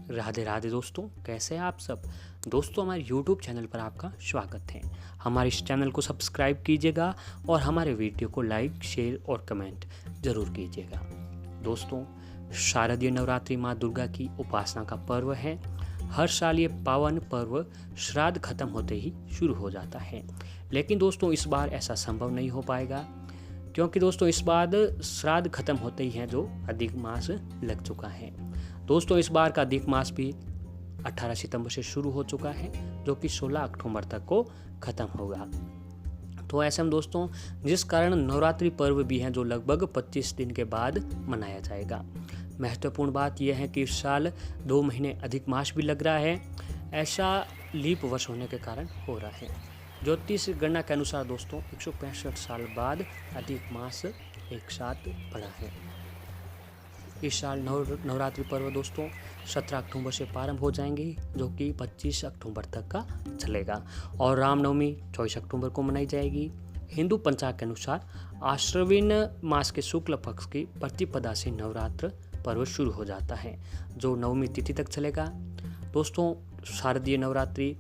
राधे राधे दोस्तों, कैसे हैं आप सब। दोस्तों, हमारे YouTube चैनल पर आपका स्वागत है। हमारे इस चैनल को सब्सक्राइब कीजिएगा और हमारे वीडियो को लाइक, शेयर और कमेंट ज़रूर कीजिएगा। दोस्तों, शारदीय नवरात्रि माँ दुर्गा की उपासना का पर्व है। हर साल ये पावन पर्व श्राद्ध खत्म होते ही शुरू हो जाता है, लेकिन दोस्तों इस बार ऐसा संभव नहीं हो पाएगा, क्योंकि दोस्तों इस बार श्राद्ध खत्म होते ही है जो अधिक मास लग चुका है। दोस्तों इस बार का अधिक मास भी 18 सितंबर से शुरू हो चुका है, जो कि 16 अक्टूबर तक को खत्म होगा। तो ऐसे में दोस्तों जिस कारण नवरात्रि पर्व भी है जो लगभग 25 दिन के बाद मनाया जाएगा। महत्वपूर्ण बात यह है कि इस साल 2 महीने अधिक मास भी लग रहा है। ऐसा लीप वर्ष होने के कारण हो रहा है। ज्योतिष गणना के अनुसार दोस्तों 165 साल बाद अधिक मास एक साथ पड़ा है। इस साल नवरात्रि पर्व दोस्तों 17 अक्टूबर से प्रारंभ हो जाएंगे, जो कि 25 अक्टूबर तक का चलेगा, और रामनवमी 24 अक्टूबर को मनाई जाएगी। हिंदू पंचांग के अनुसार आश्विन मास के शुक्ल पक्ष की प्रतिपदा से नवरात्र पर्व शुरू हो जाता है, जो नवमी तिथि तक चलेगा। दोस्तों शारदीय नवरात्रि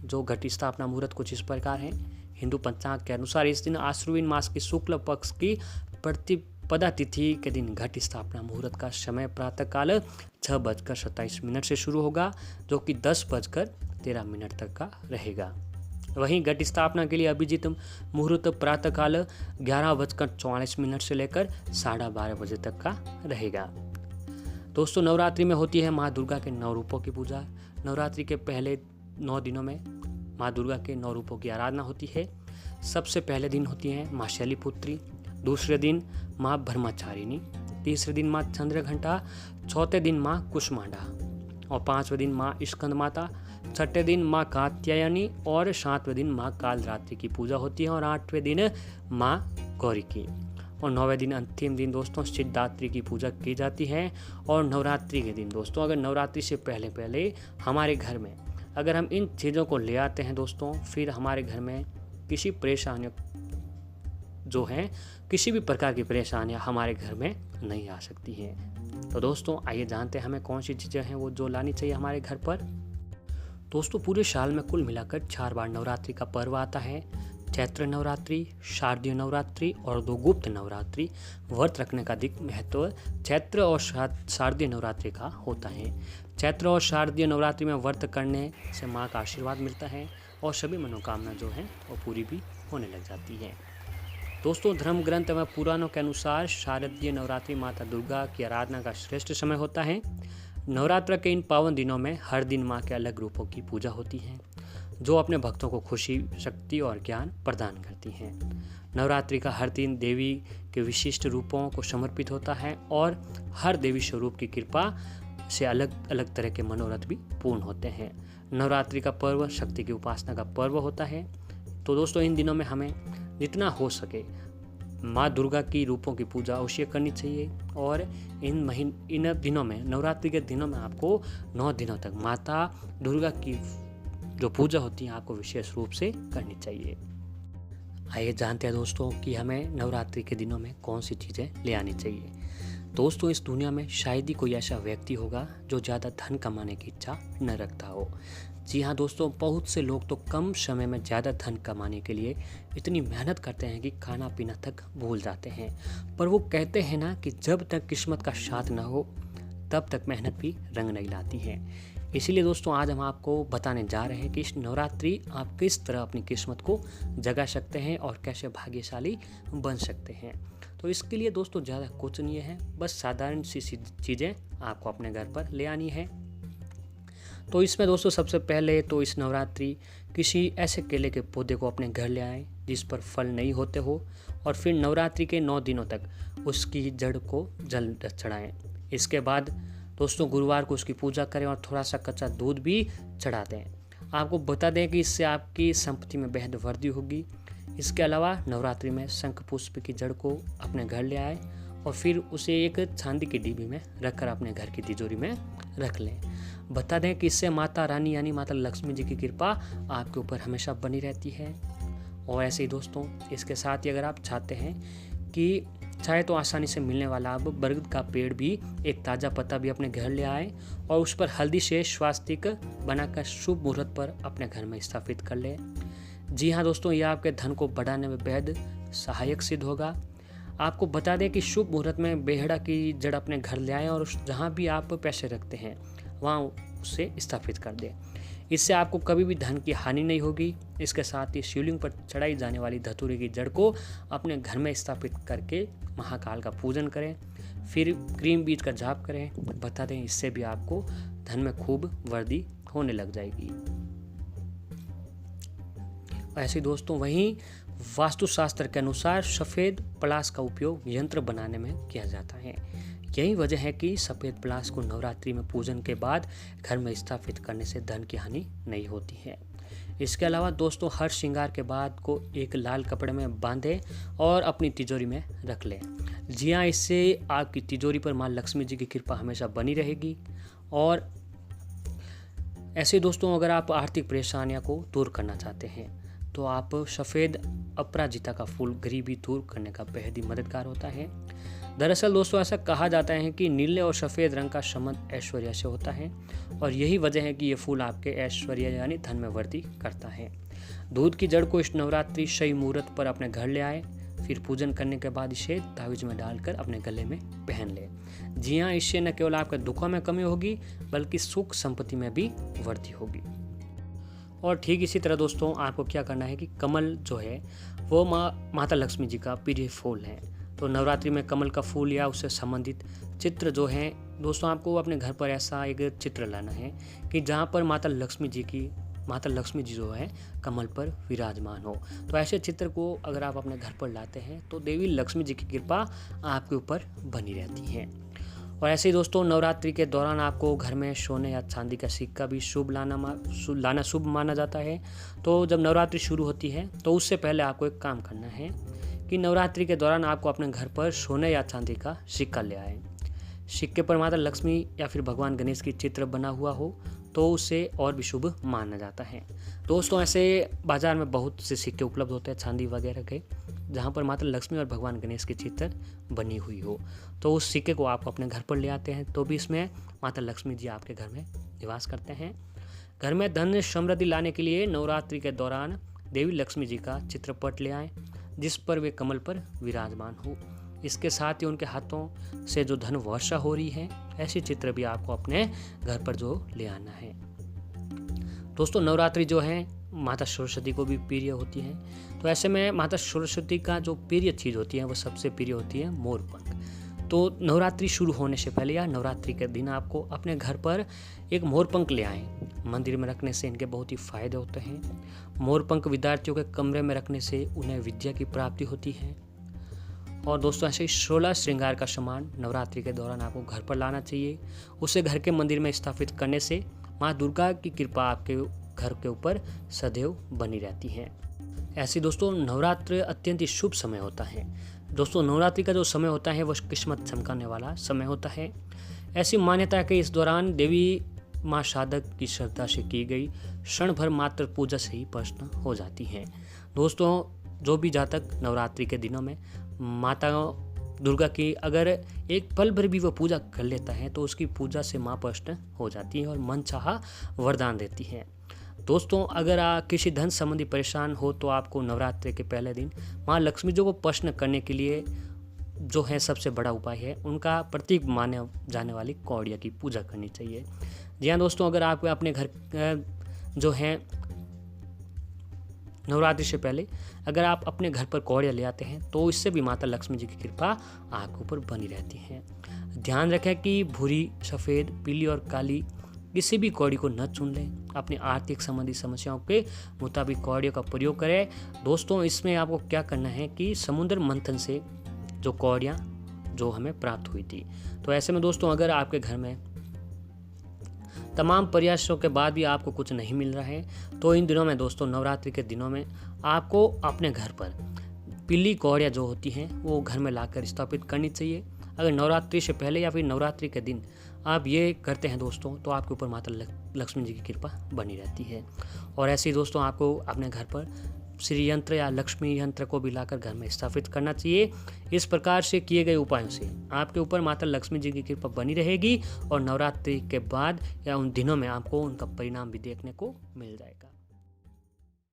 जो घट स्थापना मुहूर्त कुछ इस प्रकार है। हिंदू पंचांग के अनुसार इस दिन आश्विन मास की शुक्ल पक्ष की प्रतिपदा तिथि के दिन घट स्थापना मुहूर्त का समय प्रातःकाल 6:27 से शुरू होगा, जो कि 10:13 तक का रहेगा। वहीं घट स्थापना के लिए अभिजीत मुहूर्त प्रातःकाल 11:44 से लेकर 12:30 बजे तक का रहेगा। दोस्तों नवरात्रि में होती है माँ दुर्गा के 9 रूपों की पूजा। नवरात्रि के पहले 9 दिनों में माँ दुर्गा के 9 रूपों की आराधना होती है। सबसे पहले दिन होती है माँ शैलीपुत्री, दूसरे दिन माँ ब्रह्मचारिणी, तीसरे दिन माँ चंद्रघंटा, चौथे दिन माँ कुष्मांडा, और 5वें दिन माँ स्कंद माता, छठे दिन माँ कात्यायनी, और 7वें दिन माँ कालरात्रि की पूजा होती है, और 8वें दिन माँ गौरी की, और 9वें दिन अंतिम दिन दोस्तों सिद्धात्री की पूजा की जाती है। और नवरात्रि के दिन दोस्तों अगर नवरात्रि से पहले पहले हमारे घर में अगर हम इन चीज़ों को ले आते हैं दोस्तों, फिर हमारे घर में किसी परेशानियों जो है किसी भी प्रकार की परेशानियां हमारे घर में नहीं आ सकती हैं। तो दोस्तों आइए जानते हैं हमें कौन सी चीज़ें हैं वो जो लानी चाहिए हमारे घर पर। दोस्तों पूरे साल में कुल मिलाकर 4 बार नवरात्रि का पर्व आता है। चैत्र नवरात्रि, शारदीय नवरात्रि और 2 गुप्त नवरात्रि। व्रत रखने का अधिक महत्व चैत्र और शारदीय नवरात्रि का होता है। चैत्र और शारदीय नवरात्रि में व्रत करने से माँ का आशीर्वाद मिलता है और सभी मनोकामना जो हैं वो पूरी भी होने लग जाती है। दोस्तों धर्म ग्रंथ व पुराणों के अनुसार शारदीय नवरात्रि माता दुर्गा की आराधना का श्रेष्ठ समय होता है। नवरात्र के इन पावन दिनों में हर दिन माँ के अलग रूपों की पूजा होती है, जो अपने भक्तों को खुशी, शक्ति और ज्ञान प्रदान करती हैं। नवरात्रि का हर दिन देवी के विशिष्ट रूपों को समर्पित होता है और हर देवी स्वरूप की कृपा से अलग अलग तरह के मनोरथ भी पूर्ण होते हैं। नवरात्रि का पर्व शक्ति की उपासना का पर्व होता है। तो दोस्तों इन दिनों में हमें जितना हो सके माँ दुर्गा की रूपों की पूजा अवश्य करनी चाहिए, और इन दिनों में नवरात्रि के दिनों में आपको 9 दिनों तक माता दुर्गा की जो पूजा होती है आपको विशेष रूप से करनी चाहिए। आइए जानते हैं दोस्तों कि हमें नवरात्रि के दिनों में कौन सी चीज़ें ले आनी चाहिए। दोस्तों इस दुनिया में शायद ही कोई ऐसा व्यक्ति होगा जो ज़्यादा धन कमाने की इच्छा न रखता हो। जी हाँ दोस्तों, बहुत से लोग तो कम समय में ज़्यादा धन कमाने के लिए इतनी मेहनत करते हैं कि खाना पीना तक भूल जाते हैं। पर वो कहते हैं ना कि जब तक किस्मत का साथ न हो तब तक मेहनत भी रंग नहीं लाती है। इसीलिए दोस्तों आज हम आपको बताने जा रहे हैं कि इस नवरात्रि आप किस तरह अपनी किस्मत को जगा सकते हैं और कैसे भाग्यशाली बन सकते हैं। तो इसके लिए दोस्तों ज़्यादा कुछ नहीं है, बस साधारण सी चीज़ें आपको अपने घर पर ले आनी है। तो इसमें दोस्तों सबसे पहले तो इस नवरात्रि किसी ऐसे केले के पौधे को अपने घर ले आएँ जिस पर फल नहीं होते हो, और फिर नवरात्रि के 9 दिनों तक उसकी जड़ को जल चढ़ाएँ। इसके बाद दोस्तों गुरुवार को उसकी पूजा करें और थोड़ा सा कच्चा दूध भी चढ़ा दें। आपको बता दें कि इससे आपकी संपत्ति में बेहद वृद्धि होगी। इसके अलावा नवरात्रि में शंख पुष्प की जड़ को अपने घर ले आए और फिर उसे एक चांदी की डिब्बी में रखकर अपने घर की तिजोरी में रख लें। बता दें कि इससे माता रानी यानी माता लक्ष्मी जी की कृपा आपके ऊपर हमेशा बनी रहती है। और ऐसे ही दोस्तों इसके साथ ही अगर आप चाहते हैं कि चाहे तो आसानी से मिलने वाला आप बरगद का पेड़ भी, एक ताज़ा पत्ता भी अपने घर ले आए और उस पर हल्दी से स्वास्तिक बनाकर शुभ मुहूर्त पर अपने घर में स्थापित कर ले। जी हाँ दोस्तों, यह आपके धन को बढ़ाने में बेहद सहायक सिद्ध होगा। आपको बता दें कि शुभ मुहूर्त में बेहड़ा की जड़ अपने घर ले आएँ और जहाँ भी आप पैसे रखते हैं वहाँ उसे स्थापित कर दें। इससे आपको कभी भी धन की हानि नहीं होगी। इसके साथ ही शिवलिंग पर चढ़ाई जाने वाली धतूरे की जड़ को अपने घर में स्थापित करके महाकाल का पूजन करें, फिर क्रीम बीज का जाप करें। बता दें, इससे भी आपको धन में खूब वृद्धि होने लग जाएगी। ऐसे दोस्तों, वहीं वास्तुशास्त्र के अनुसार सफ़ेद पलाश का उपयोग यंत्र बनाने में किया जाता है। यही वजह है कि सफ़ेद पलाश को नवरात्रि में पूजन के बाद घर में स्थापित करने से धन की हानि नहीं होती है। इसके अलावा दोस्तों, हर श्रृंगार के बाद को एक लाल कपड़े में बांधें और अपनी तिजोरी में रख लें। जी हाँ, इससे आपकी तिजोरी पर माँ लक्ष्मी जी की कृपा हमेशा बनी रहेगी। और ऐसे दोस्तों, अगर आप आर्थिक परेशानियों को दूर करना चाहते हैं तो आप सफ़ेद अपराजिता का फूल गरीबी दूर करने का बेहद ही मददगार होता है। दरअसल दोस्तों, ऐसा कहा जाता है कि नीले और सफ़ेद रंग का संबंध ऐश्वर्य से होता है और यही वजह है कि ये फूल आपके ऐश्वर्य यानी धन में वृद्धि करता है। दूध की जड़ को इस नवरात्रि सही मुहूर्त पर अपने घर ले आए, फिर पूजन करने के बाद इसे तावीज में डालकर अपने गले में पहन ले। जी हाँ, इससे न केवल आपके दुखों में कमी होगी बल्कि सुख संपत्ति में भी वृद्धि होगी। और ठीक इसी तरह दोस्तों, आपको क्या करना है कि कमल जो है वो माता लक्ष्मी जी का प्रिय फूल है। तो नवरात्रि में कमल का फूल या उससे संबंधित चित्र जो है दोस्तों, आपको अपने घर पर ऐसा एक चित्र लाना है कि जहाँ पर माता लक्ष्मी जी जो है कमल पर विराजमान हो। तो ऐसे चित्र को अगर आप अपने घर पर लाते हैं तो देवी लक्ष्मी जी की कृपा आपके ऊपर बनी रहती है। और ऐसे ही दोस्तों, नवरात्रि के दौरान आपको घर में सोने या चांदी का सिक्का भी लाना शुभ माना जाता है। तो जब नवरात्रि शुरू होती है तो उससे पहले आपको एक काम करना है कि नवरात्रि के दौरान आपको अपने घर पर सोने या चांदी का सिक्का ले आए। सिक्के पर माता लक्ष्मी या फिर भगवान गणेश की चित्र बना हुआ हो तो उसे और भी शुभ माना जाता है। दोस्तों, ऐसे बाज़ार में बहुत से सिक्के उपलब्ध होते हैं चांदी वगैरह के, जहाँ पर माता लक्ष्मी और भगवान गणेश की चित्र बनी हुई हो। तो उस सिक्के को आप अपने घर पर ले आते हैं तो भी इसमें माता लक्ष्मी जी आपके घर में निवास करते हैं। घर में धन समृद्धि लाने के लिए नवरात्रि के दौरान देवी लक्ष्मी जी का चित्रपट ले आएँ जिस पर वे कमल पर विराजमान हो। इसके साथ ही उनके हाथों से जो धन वर्षा हो रही है, ऐसे चित्र भी आपको अपने घर पर जो ले आना है। दोस्तों, नवरात्रि जो है माता सरस्वती को भी प्रिय होती है। तो ऐसे में माता सरस्वती का जो प्रिय चीज़ होती है वो सबसे प्रिय होती है मोरपंख। तो नवरात्रि शुरू होने से पहले या नवरात्रि के दिन आपको अपने घर पर एक मोरपंख ले आएँ। मंदिर में रखने से इनके बहुत ही फायदे होते हैं। मोरपंख विद्यार्थियों के कमरे में रखने से उन्हें विद्या की प्राप्ति होती है। और दोस्तों, ऐसे ही 16 श्रृंगार का सामान नवरात्रि के दौरान आपको घर पर लाना चाहिए। उसे घर के मंदिर में स्थापित करने से माँ दुर्गा की कृपा आपके घर के ऊपर सदैव बनी रहती है। ऐसे दोस्तों, नवरात्र अत्यंत ही शुभ समय होता है। दोस्तों, नवरात्रि का जो समय होता है वह किस्मत चमकाने वाला समय होता है। ऐसी मान्यता है कि इस दौरान देवी माँ साधक की श्रद्धा से की गई क्षण भर मात्र पूजा से ही प्रसन्न हो जाती हैं। दोस्तों, जो भी जातक नवरात्रि के दिनों में माता दुर्गा की अगर एक पल भर भी वो पूजा कर लेता है तो उसकी पूजा से माँ प्रसन्न हो जाती है और मन चाहा वरदान देती है। दोस्तों, अगर किसी धन संबंधी परेशान हो तो आपको नवरात्रि के पहले दिन माँ लक्ष्मी जी को प्रसन्न करने के लिए जो है सबसे बड़ा उपाय है उनका प्रतीक माने जाने वाली कौड़िया की पूजा करनी चाहिए। जी हाँ दोस्तों, अगर आप अपने घर जो है नवरात्रि से पहले अगर आप अपने घर पर कौड़िया ले आते हैं तो इससे भी माता लक्ष्मी जी की कृपा आपके ऊपर बनी रहती है। ध्यान रखें कि भूरी, सफ़ेद, पीली और काली किसी भी कौड़ी को न चुन लें। अपनी आर्थिक संबंधी समस्याओं के मुताबिक कौड़ियों का प्रयोग करें। दोस्तों, इसमें आपको क्या करना है कि समुद्र मंथन से जो कौड़ियाँ जो हमें प्राप्त हुई थी, तो ऐसे में दोस्तों अगर आपके घर में तमाम प्रयासों के बाद भी आपको कुछ नहीं मिल रहा है तो इन दिनों में दोस्तों, नवरात्रि के दिनों में आपको अपने घर पर पीली कौड़ियाँ जो होती हैं वो घर में लाकर स्थापित करनी चाहिए। अगर नवरात्रि से पहले या फिर नवरात्रि के दिन आप ये करते हैं दोस्तों तो आपके ऊपर माता लक्ष्मी जी की कृपा बनी रहती है। और ऐसे ही दोस्तों, आपको अपने घर पर श्री यंत्र या लक्ष्मी यंत्र को भी लाकर घर में स्थापित करना चाहिए। इस प्रकार से किए गए उपायों से आपके ऊपर माता लक्ष्मी जी की कृपा बनी रहेगी और नवरात्रि के बाद या उन दिनों में आपको उनका परिणाम भी देखने को मिल जाएगा।